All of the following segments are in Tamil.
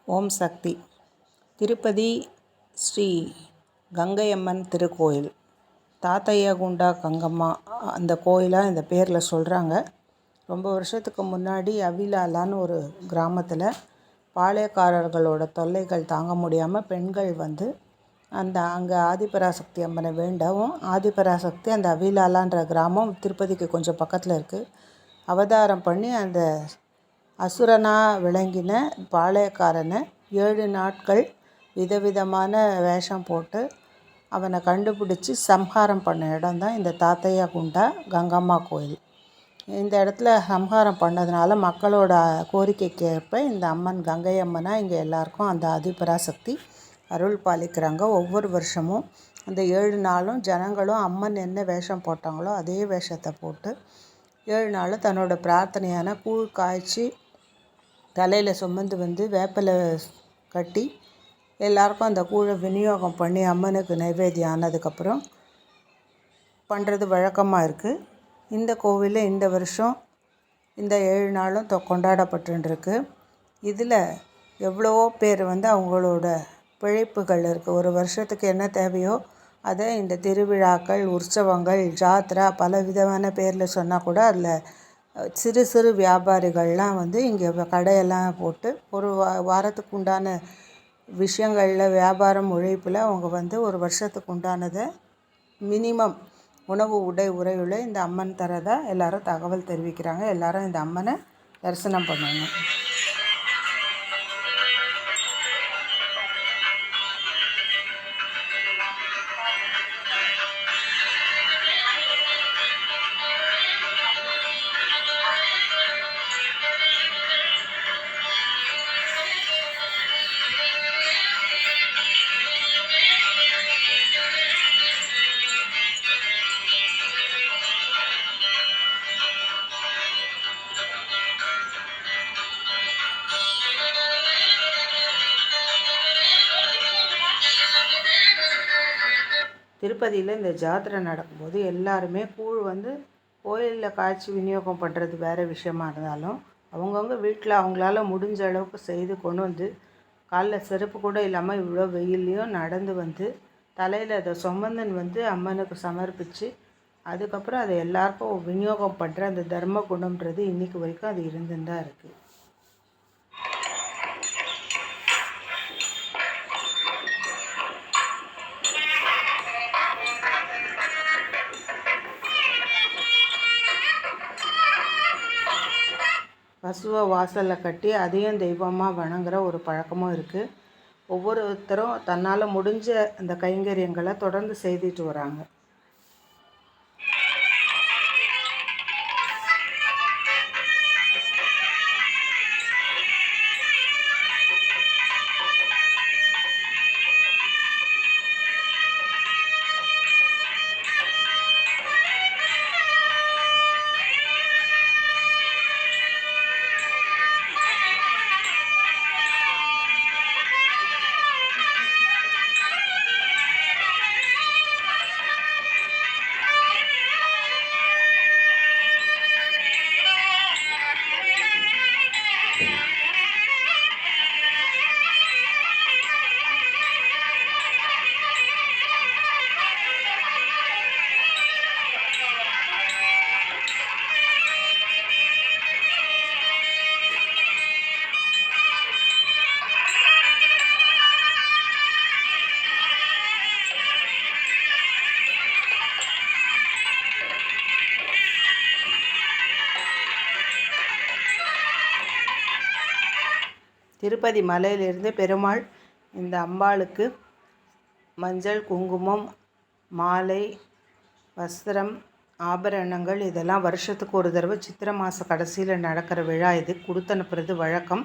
ஓம் சக்தி. திருப்பதி ஸ்ரீ கங்கையம்மன் திருக்கோயில், தாத்தையாகுண்டா கங்கம்மா அந்த கோயிலாக இந்த பேரில் சொல்கிறாங்க. ரொம்ப வருஷத்துக்கு முன்னாடி அவிலாலான்னு ஒரு கிராமத்தில் பாளையக்காரர்களோட தொல்லைகள் தாங்க முடியாமல் பெண்கள் அங்கே ஆதிபராசக்தி அம்மனை வேண்டவும், ஆதிபராசக்தி அந்த அவிலாலான்ற கிராமம் திருப்பதிக்கு கொஞ்சம் பக்கத்தில் இருக்குது, அவதாரம் பண்ணி அந்த அசுரனாக விளங்கின பாளையக்காரனை 7 நாட்கள் விதவிதமான வேஷம் போட்டு அவனை கண்டுபிடிச்சி சம்ஹாரம் பண்ண இடம் தான் இந்த தாத்தையாகுண்டா கங்கம்மா கோயில். இந்த இடத்துல சம்ஹாரம் பண்ணதுனால மக்களோட கோரிக்கைக்கு ஏற்ப இந்த அம்மன் கங்கை அம்மனாக இங்கே எல்லாருக்கும் அந்த ஆதிபராசக்தி அருள் பாலிக்கிறாங்க. ஒவ்வொரு வருஷமும் அந்த 7 நாளும் ஜனங்களும் அம்மன் என்ன வேஷம் போட்டாங்களோ அதே வேஷத்தை போட்டு 7 நாளும் தன்னோட பிரார்த்தனையான கூழ் காய்ச்சி தலையில் சுமந்து வேப்பிலை கட்டி எல்லாருக்கும் அந்த கூழை விநியோகம் பண்ணி அம்மனுக்கு நைவேத்தியம் ஆனதுக்கப்புறம் பண்ணுறது வழக்கமாக இருக்குது. இந்த கோவிலில் இந்த வருஷம் இந்த 7 நாளும் கொண்டாடப்பட்டுருக்கு. இதில் எவ்வளவோ பேர் அவங்களோட பிழைப்புகள் இருக்குது. ஒரு வருஷத்துக்கு என்ன தேவையோ அதை இந்த திருவிழாக்கள், உற்சவங்கள், ஜாத்ரா பல விதமான பேரில் சொன்னால் கூட அதில் சிறு சிறு வியாபாரிகள்லாம் இங்கே கடையெல்லாம் போட்டு ஒரு வாரத்துக்கு உண்டான விஷயங்களில் வியாபாரம் உழைப்பில் அவங்க ஒரு வருஷத்துக்கு உண்டானதை மினிமம் உணவு உறையுள்ள இந்த அம்மன் தரதா எல்லாரும் தகவல் தெரிவிக்கிறாங்க. எல்லாரும் இந்த அம்மனை தரிசனம் பண்ணணும். திருப்பதியில் இந்த ஜாத்திரை நடக்கும்போது எல்லாருமே கூழ் கோயிலில் காய்ச்சி விநியோகம் பண்ணுறது வேறு விஷயமா இருந்தாலும் அவங்கவுங்க வீட்டில் அவங்களால முடிஞ்ச அளவுக்கு செய்து கொண்டு காலில் செருப்பு கூட இல்லாமல் இவ்வளோ வெயில்லையும் நடந்து தலையில் அதை சுமந்துன்னு அம்மனுக்கு சமர்ப்பித்து அதுக்கப்புறம் அதை எல்லாருக்கும் விநியோகம் பண்ணுற அந்த தர்ம குணம்ன்றது இன்றைக்கு வரைக்கும் அது இருந்துன்னு தான் இருக்குது. பசுவை வாசலில் கட்டி அதையும் தெய்வமாக வணங்குற ஒரு பழக்கமும் இருக்குது. ஒவ்வொருத்தரும் தன்னால் முடிஞ்ச அந்த கைங்கரியங்களை தொடர்ந்து செய்துட்டு வராங்க. திருப்பதி மலையிலிருந்து பெருமாள் இந்த அம்பாளுக்கு மஞ்சள், குங்குமம், மாலை, வஸ்திரம், ஆபரணங்கள் இதெல்லாம் வருஷத்துக்கு ஒரு தடவை சித்திரை மாத கடைசியில் நடக்கிற விழா இது கொடுத்து அனுப்புறது வழக்கம்.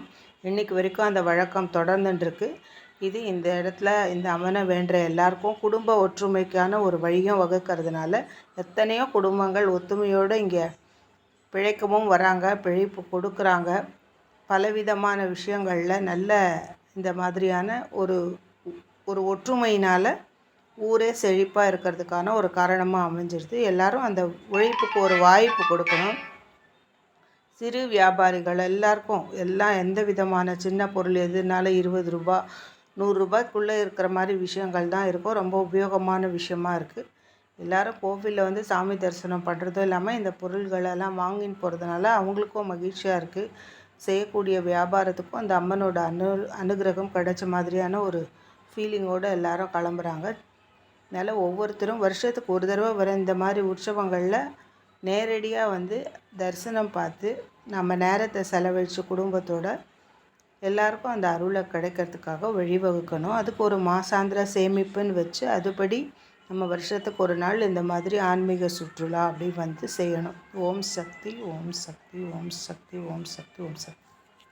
இன்றைக்கு வரைக்கும் அந்த வழக்கம் தொடர்ந்துட்டுருக்கு. இது இந்த இடத்துல இந்த அம்மனை வேண்டுற எல்லாருக்கும் குடும்ப ஒற்றுமைக்கான ஒரு வழியும் வகுக்கிறதுனால எத்தனையோ குடும்பங்கள் ஒத்துமையோடு இங்கே பிழைக்கவும் வராங்க, பிழைப்பு கொடுக்குறாங்க. பலவிதமான விஷயங்களில் நல்ல இந்த மாதிரியான ஒரு ஒற்றுமையினால் ஊரே செழிப்பாக இருக்கிறதுக்கான ஒரு காரணமாக அமைஞ்சிருது. எல்லாரும் அந்த உழைப்புக்கு ஒரு வாய்ப்பு கொடுக்கணும். சிறு வியாபாரிகள் எல்லாருக்கும் எல்லாம் எந்த விதமான சின்ன பொருள் எதுனாலும் 20 ரூபா 100 ரூபாய்க்குள்ளே இருக்கிற மாதிரி விஷயங்கள் தான் இருக்கும். ரொம்ப உபயோகமான விஷயமா இருக்குது. எல்லோரும் கோவிலில் வந்து சாமி தரிசனம் பண்ணுறதும் இல்லாமல் இந்த பொருள்களெல்லாம் வாங்கின்னு போகிறதுனால அவங்களுக்கும் மகிழ்ச்சியாக இருக்குது. செய்யக்கூடிய வியாபாரத்துக்கும் அந்த அம்மனோட அனுகிரகம் கிடைச்ச மாதிரியான ஒரு ஃபீலிங்கோடு எல்லாரும் கிளம்புறாங்க. அதனால் ஒவ்வொருத்தரும் வருஷத்துக்கு ஒரு தடவை வர இந்த மாதிரி உற்சவங்களில் நேரடியாக வந்து தரிசனம் பார்த்து நம்ம நேரத்தை செலவழித்து குடும்பத்தோடு எல்லாருக்கும் அந்த அருளை கிடைக்கிறதுக்காக வழிவகுக்கணும். அதுக்கு ஒரு மாசாந்திர சேமிப்புன்னு வச்சு அதுபடி நம்ம வருஷத்துக்கு ஒரு நாள் இந்த மாதிரி ஆன்மீக சுற்றுலா அப்படி வந்து செய்யணும். ஓம் சக்தி, ஓம் சக்தி, ஓம் சக்தி, ஓம் சக்தி, ஓம் சக்தி.